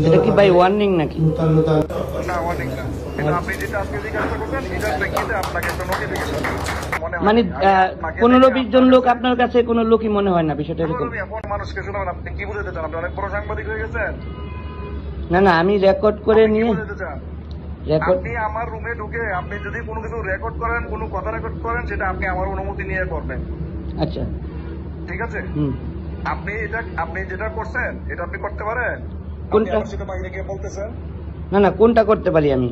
এটা কি ভাই ওয়ার্নিং নাকি? না ওয়ার্নিং না, এটা আপনি যেটা আজকে যে কাজটা করছেন এটার প্রেক্ষিতে আপনাকে একটা নোটিফিকেশন মানে 15-20 জন লোক আপনার কাছে কোনো লোকই মনে হয় না বিষয়টা এরকম? মানুষকে শুনবেন, আপনি কি বুঝাতে চান? আপনি অনেক বড় সাংবাদিক হয়ে গেছেন। না না, আমি রেকর্ড করে নিয়ে আপনি আমার রুমে ঢুকে আপনি যদি কোনো কিছু রেকর্ড করেন, কোনো কথা রেকর্ড করেন, সেটা আপনি আমার অনুমতি নিয়ে করবেন। আচ্ছা ঠিক আছে, আপনি যেটা করছেন এটা আপনি করতে পারেন। কোনটা? সেটা বাইরে গিয়ে বলতেছেন। না না, কোনটা করতে পারি আমি,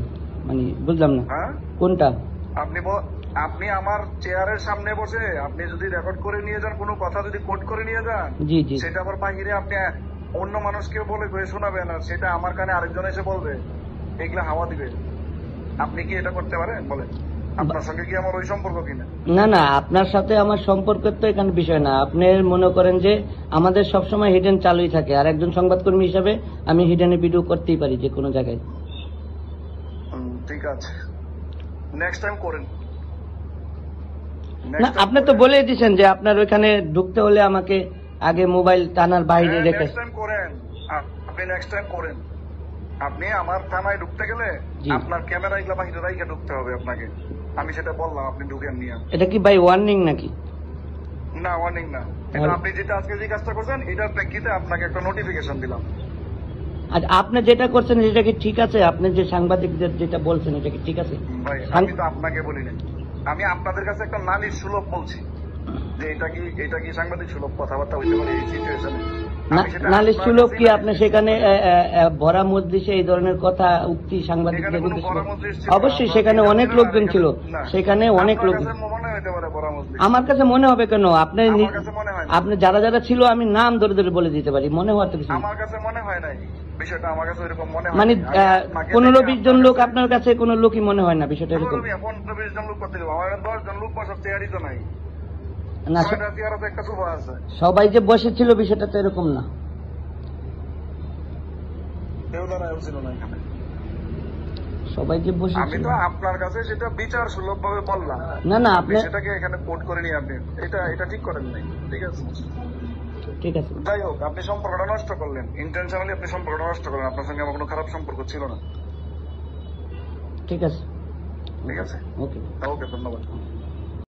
মানে বুঝলাম না। হ্যাঁ, কোনটা? আপনি আমার চেয়ারের সামনে বসে আপনি যদি রেকর্ড করে নিয়ে যান, কোনো কথা যদি কোট করে নিয়ে যান, জি জি, সেটা আবার বাইরে আপনি অন্য মানুষকে বলে শোনাবেন, আর সেটা আমার কানে আরেকজন এসে বলবে, এগুলা হাওয়া দিবে। আপনি কি এটা করতে পারেন? বলেন, আপনার সঙ্গে কি আমার ওই সম্পর্ক কিনা? না না, আপনার সাথে আমার সম্পর্কের তো এখানে বিষয় না। আপনি মনে করেন যে আমাদের সবসময় হিডেন চালুই থাকে, আর একজন সংবাদকর্মী হিসাবে আমি হিডেনে ভিডিও করতেই পারি যে কোনো জায়গায়। ঠিক আছে, নেক্সট টাইম করেন। না, আপনি তো বলেই দিয়েছেন যে আপনার ওইখানে ঢুকতে হলে আমাকে আগে মোবাইল থানার বাইরে রেখে। নেক্সট টাইম করেন, আপনি নেক্সট টাইম করেন। আপনি আমার থানায় ঢুকতে গেলে আপনার ক্যামেরা এগুলা বাইরে রাইখে ঢুকতে হবে আপনাকে। আমি সেটা বললাম, আপনি ঢুকেন নিয়ে। এটা কি ভাই ওয়ার্নিং নাকি? না ওয়ার্নিং না, এটা আপনি যেটা আজকে যে কাজটা করছেন এটার প্রেক্ষিতে আপনাকে একটা নোটিফিকেশন দিলাম। আচ্ছা, আপনি যেটা করছেন সেটা কি ঠিক আছে? আপনি যে সাংবাদিকদের যেটা বলছেন এটা কি ঠিক আছে? ভাই আমি তো আপনাকে বলি না, আমি আপনাদের কাছে একটা নালিশ সুলভ বলছি যে এটা কি সাংবাদিক সুলভ কথাবার্তা হইতে পারে এই সিচুয়েশনে? নালিশ সুলভ কি? আপনি সেখানে ভরা মজলিসে এই ধরনের কথা উক্তি সাংবাদিকদের অবশ্যই সেখানে অনেক লোকজন ছিল, সেখানে অনেক লোক। আমার কাছে মনে হবে কেন? আপনি যারা যারা ছিল আমি নাম ধরে ধরে বলে দিতে পারি, মনে হওয়ার তো কিছু। আমার কাছে মনে হয় নাই বিষয়টা, আমার কাছে এরকম মনে হয়। মানে 15-20 জন লোক আপনার কাছে কোনো লোকই মনে হয় না বিষয়টা এরকম? 15-20 জন লোক করতে দেবো, আমার 10 জন লোক বসার তৈরি তো নাই। না, সবাই যে বসেছিল বিষয়টা তো এরকম না। সবাই যে বসে, আমি তো আপনার কাছে সেটা বিচার সুলভ ভাবে বললাম। না না, আপনি সেটাকে এখানে কোট করে নিয়ে আপনি এটা ঠিক করেন নাই। ঠিক আছে, ঠিক আছে, যাই হোক, আপনি সম্পর্কটা নষ্ট করলেন, ইন্টেনশনালি আপনি সম্পর্কটা নষ্ট করলেন। আপনার সঙ্গে আমার কোনো খারাপ সম্পর্ক ছিল না। ঠিক আছে, ঠিক আছে, ওকে ওকে, ধন্যবাদ।